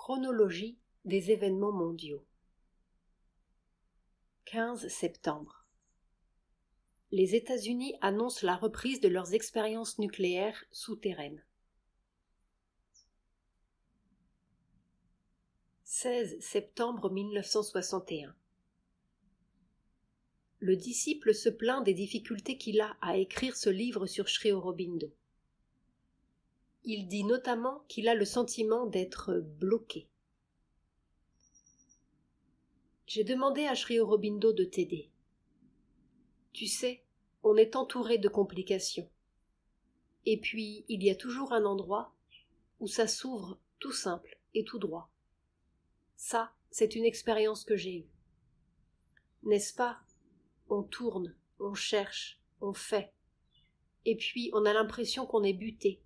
Chronologie des événements mondiaux. 15 septembre. Les États-Unis annoncent la reprise de leurs expériences nucléaires souterraines. 16 septembre 1961. Le disciple se plaint des difficultés qu'il a à écrire ce livre sur Sri Aurobindo. Il dit notamment qu'il a le sentiment d'être bloqué. J'ai demandé à Sri Aurobindo de t'aider. Tu sais, on est entouré de complications. Et puis, il y a toujours un endroit où ça s'ouvre tout simple et tout droit. Ça, c'est une expérience que j'ai eue. N'est-ce pas? On tourne, on cherche, on fait. Et puis, on a l'impression qu'on est buté.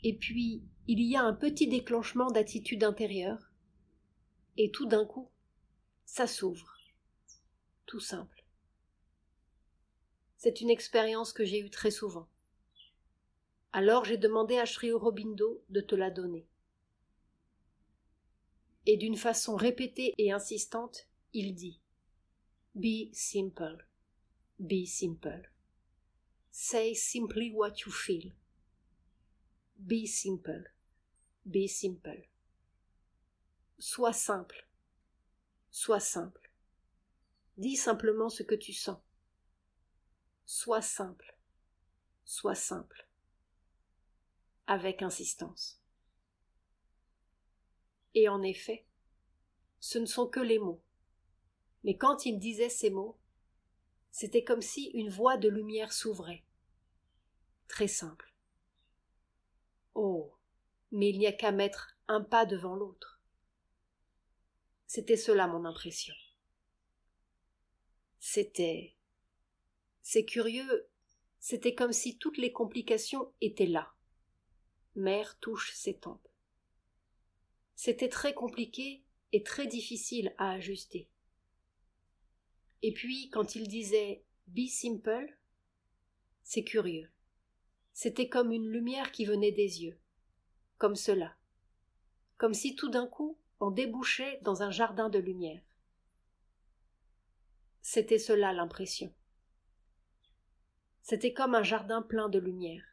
Et puis, il y a un petit déclenchement d'attitude intérieure. Et tout d'un coup, ça s'ouvre. Tout simple. C'est une expérience que j'ai eue très souvent. Alors j'ai demandé à Sri Aurobindo de te la donner. Et d'une façon répétée et insistante, il dit « Be simple, be simple. Say simply what you feel. Be simple, be simple. Sois simple, sois simple. Dis simplement ce que tu sens. Sois simple, sois simple. » Avec insistance. Et en effet, ce ne sont que les mots. Mais quand il disait ces mots, c'était comme si une voie de lumière s'ouvrait. Très simple. Oh, mais il n'y a qu'à mettre un pas devant l'autre. C'était cela mon impression. C'est curieux, c'était comme si toutes les complications étaient là. Mère touche ses tempes. C'était très compliqué et très difficile à ajuster. Et puis, quand il disait « Be simple », c'est curieux. C'était comme une lumière qui venait des yeux. Comme cela. Comme si tout d'un coup, on débouchait dans un jardin de lumière. C'était cela l'impression. C'était comme un jardin plein de lumière.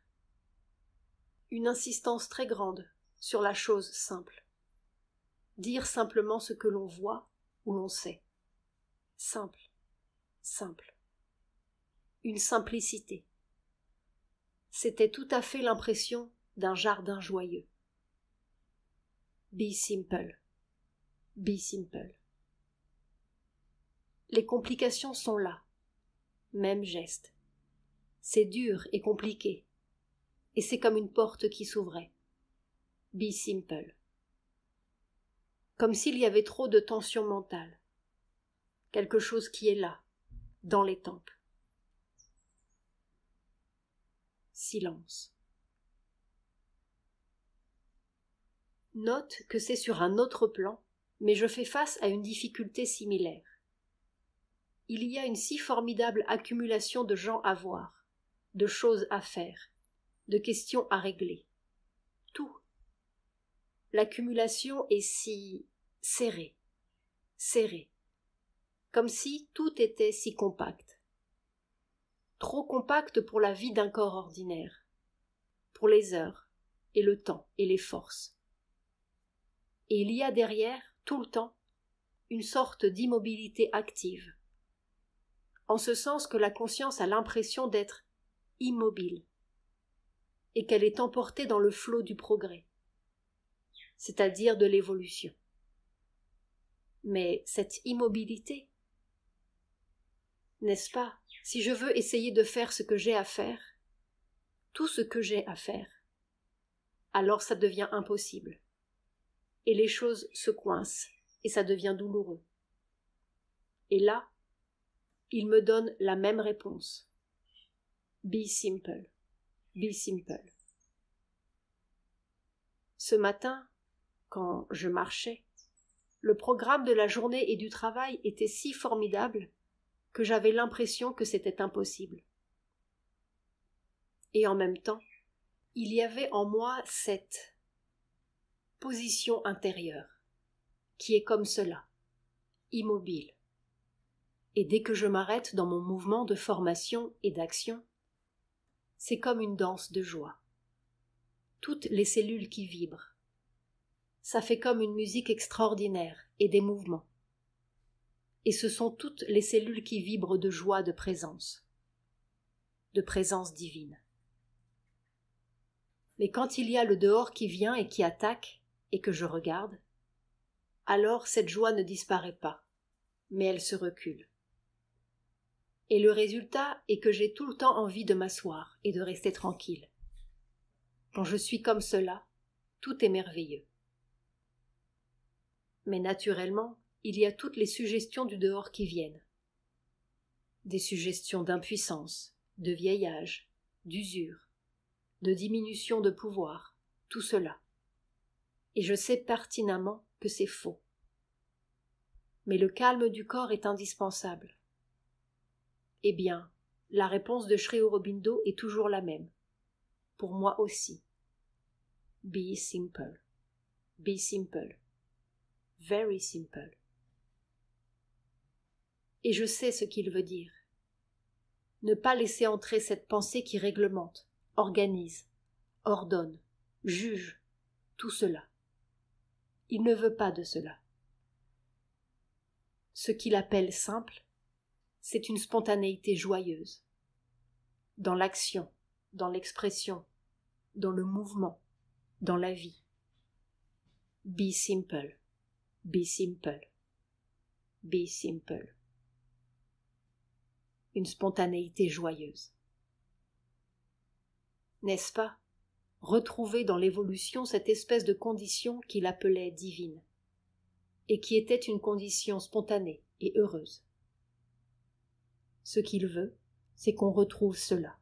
Une insistance très grande sur la chose simple. Dire simplement ce que l'on voit ou l'on sait. Simple, simple. Une simplicité. C'était tout à fait l'impression d'un jardin joyeux. Be simple, be simple. Les complications sont là. Même geste. C'est dur et compliqué. Et c'est comme une porte qui s'ouvrait. Be simple. Comme s'il y avait trop de tension mentale. Quelque chose qui est là, dans les tempes. Silence. Note que c'est sur un autre plan, mais je fais face à une difficulté similaire. Il y a une si formidable accumulation de gens à voir, de choses à faire, de questions à régler. Tout. L'accumulation est si serrée, serrée, comme si tout était si compact. Trop compact pour la vie d'un corps ordinaire, pour les heures, et le temps, et les forces. Et il y a derrière, tout le temps, une sorte d'immobilité active, en ce sens que la conscience a l'impression d'être immobile, et qu'elle est emportée dans le flot du progrès, c'est-à-dire de l'évolution. Mais cette immobilité, n'est-ce pas, si je veux essayer de faire ce que j'ai à faire, tout ce que j'ai à faire, alors ça devient impossible. Et les choses se coincent, et ça devient douloureux. Et là, il me donne la même réponse. Be simple, be simple. Ce matin, quand je marchais, le programme de la journée et du travail était si formidable que j'avais l'impression que c'était impossible. Et en même temps, il y avait en moi cette position intérieure, qui est comme cela, immobile. Et dès que je m'arrête dans mon mouvement de formation et d'action, c'est comme une danse de joie. Toutes les cellules qui vibrent. Ça fait comme une musique extraordinaire et des mouvements. Et ce sont toutes les cellules qui vibrent de joie de présence divine. Mais quand il y a le dehors qui vient et qui attaque, et que je regarde, alors cette joie ne disparaît pas, mais elle se recule. Et le résultat est que j'ai tout le temps envie de m'asseoir et de rester tranquille. Quand je suis comme cela, tout est merveilleux. Mais naturellement, il y a toutes les suggestions du dehors qui viennent. Des suggestions d'impuissance, de vieil âge, d'usure, de diminution de pouvoir, tout cela. Et je sais pertinemment que c'est faux. Mais le calme du corps est indispensable. Eh bien, la réponse de Sri Aurobindo est toujours la même. Pour moi aussi. Be simple. Be simple. Very simple. Et je sais ce qu'il veut dire. Ne pas laisser entrer cette pensée qui réglemente, organise, ordonne, juge, tout cela. Il ne veut pas de cela. Ce qu'il appelle simple, c'est une spontanéité joyeuse. Dans l'action, dans l'expression, dans le mouvement, dans la vie. Be simple, be simple, be simple. Une spontanéité joyeuse. N'est-ce pas, retrouver dans l'évolution cette espèce de condition qu'il appelait divine, et qui était une condition spontanée et heureuse. Ce qu'il veut, c'est qu'on retrouve cela.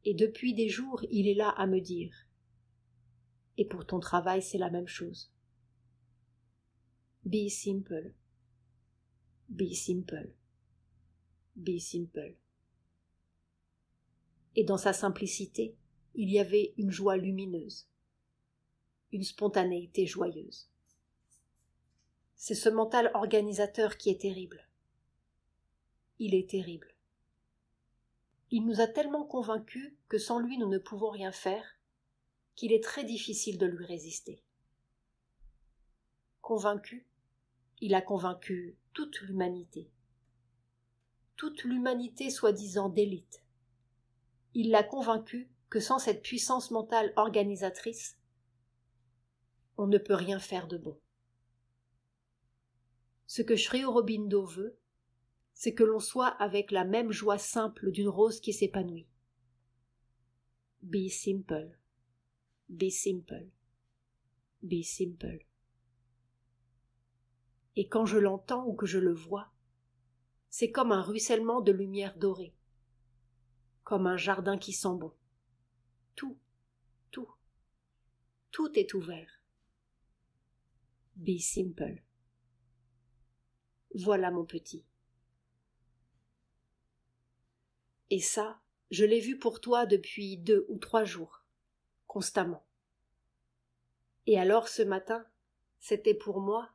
Et depuis des jours, il est là à me dire « Et pour ton travail, c'est la même chose. Be simple, be simple, be simple. » Et dans sa simplicité, il y avait une joie lumineuse, une spontanéité joyeuse. C'est ce mental organisateur qui est terrible. Il est terrible. Il nous a tellement convaincus que sans lui nous ne pouvons rien faire, qu'il est très difficile de lui résister. Convaincu, il a convaincu toute l'humanité. Toute l'humanité soi-disant d'élite. Il l'a convaincu que sans cette puissance mentale organisatrice, on ne peut rien faire de bon. Ce que Sri Aurobindo veut, c'est que l'on soit avec la même joie simple d'une rose qui s'épanouit. Be simple, be simple, be simple. Et quand je l'entends ou que je le vois, c'est comme un ruissellement de lumière dorée, comme un jardin qui sent bon. Tout est ouvert. Be simple. Voilà mon petit. Et ça, je l'ai vu pour toi depuis 2 ou 3 jours, constamment. Et alors ce matin, c'était pour moi,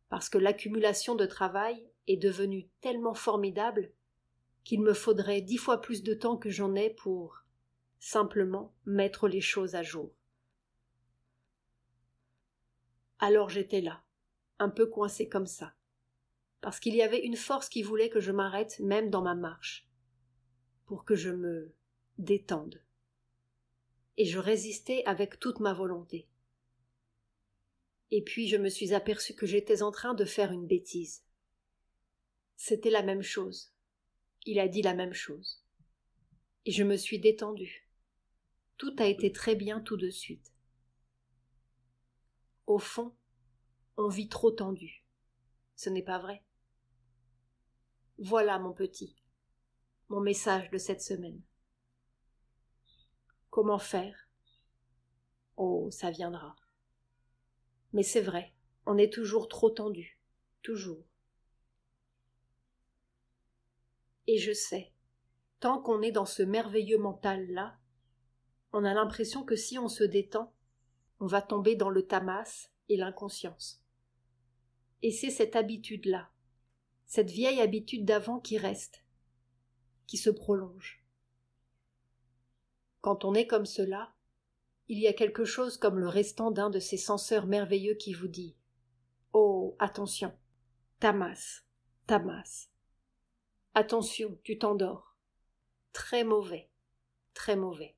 parce que l'accumulation de travail est devenue tellement formidable qu'il me faudrait 10 fois plus de temps que j'en ai pour, simplement, mettre les choses à jour. Alors j'étais là, un peu coincée comme ça, parce qu'il y avait une force qui voulait que je m'arrête même dans ma marche, pour que je me détende. Et je résistais avec toute ma volonté. Et puis je me suis aperçue que j'étais en train de faire une bêtise. C'était la même chose. Il a dit la même chose. Et je me suis détendue. Tout a été très bien tout de suite. Au fond, on vit trop tendu. Ce n'est pas vrai. Voilà mon petit, mon message de cette semaine. Comment faire? Oh, ça viendra. Mais c'est vrai, on est toujours trop tendu, toujours. Et je sais, tant qu'on est dans ce merveilleux mental-là, on a l'impression que si on se détend, on va tomber dans le tamas et l'inconscience. Et c'est cette habitude-là, cette vieille habitude d'avant qui reste, qui se prolonge. Quand on est comme cela, il y a quelque chose comme le restant d'un de ces censeurs merveilleux qui vous dit « Oh, attention, tamas, tamas. Attention, tu t'endors. Très mauvais, très mauvais. »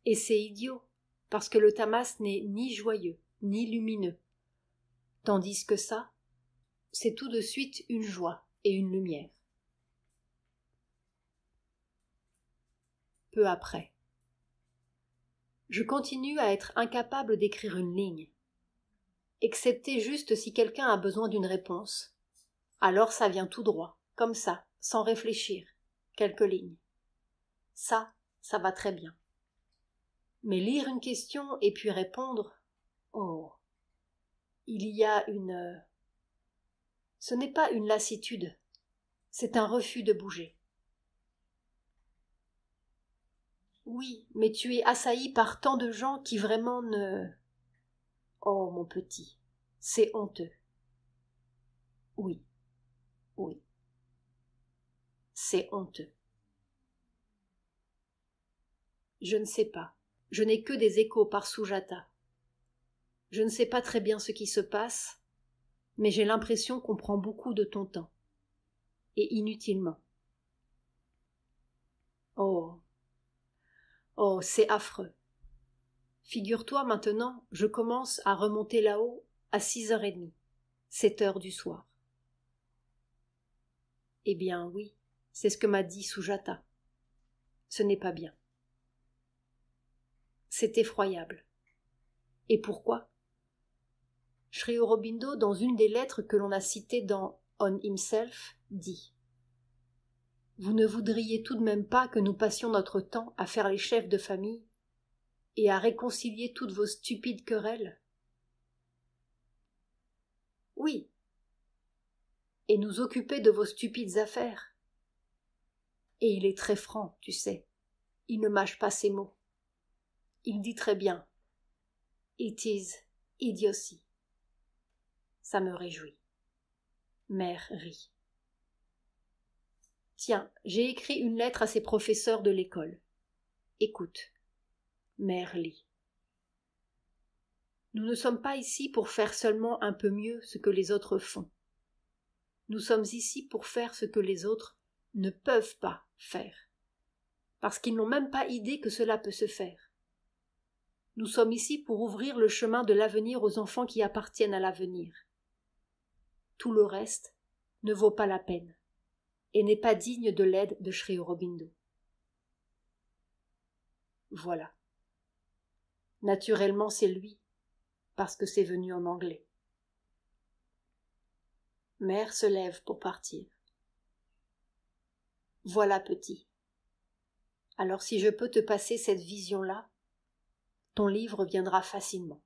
Et c'est idiot, parce que le tamas n'est ni joyeux, ni lumineux. Tandis que ça, c'est tout de suite une joie et une lumière. Peu après. Je continue à être incapable d'écrire une ligne, excepté juste si quelqu'un a besoin d'une réponse. Alors ça vient tout droit, comme ça, sans réfléchir, quelques lignes. Ça va très bien. Mais lire une question et puis répondre, oh, il y a une... Ce n'est pas une lassitude, c'est un refus de bouger. Oui, mais tu es assailli par tant de gens qui vraiment ne... Oh, mon petit, c'est honteux. Oui, oui, c'est honteux. Je ne sais pas, je n'ai que des échos par Sujata. Je ne sais pas très bien ce qui se passe, mais j'ai l'impression qu'on prend beaucoup de ton temps, et inutilement. Oh, oh, c'est affreux. Figure-toi maintenant, je commence à remonter là-haut à 6h30, 7h du soir. Eh bien oui, c'est ce que m'a dit Sujata. Ce n'est pas bien. C'est effroyable. Et pourquoi? Sri Aurobindo, dans une des lettres que l'on a citées dans On Himself, dit « Vous ne voudriez tout de même pas que nous passions notre temps à faire les chefs de famille et à réconcilier toutes vos stupides querelles? » Oui. Et nous occuper de vos stupides affaires. Et il est très franc, tu sais. Il ne mâche pas ses mots. Il dit très bien « It is idiocy ». Ça me réjouit. Mère rit. Tiens, j'ai écrit une lettre à ses professeurs de l'école. Écoute. Mère lit. Nous ne sommes pas ici pour faire seulement un peu mieux ce que les autres font. Nous sommes ici pour faire ce que les autres ne peuvent pas faire, parce qu'ils n'ont même pas idée que cela peut se faire. Nous sommes ici pour ouvrir le chemin de l'avenir aux enfants qui appartiennent à l'avenir. Tout le reste ne vaut pas la peine et n'est pas digne de l'aide de Sri Aurobindo. Voilà. Naturellement, c'est lui, parce que c'est venu en anglais. Mère se lève pour partir. Voilà, petit. Alors si je peux te passer cette vision-là, ton livre viendra facilement.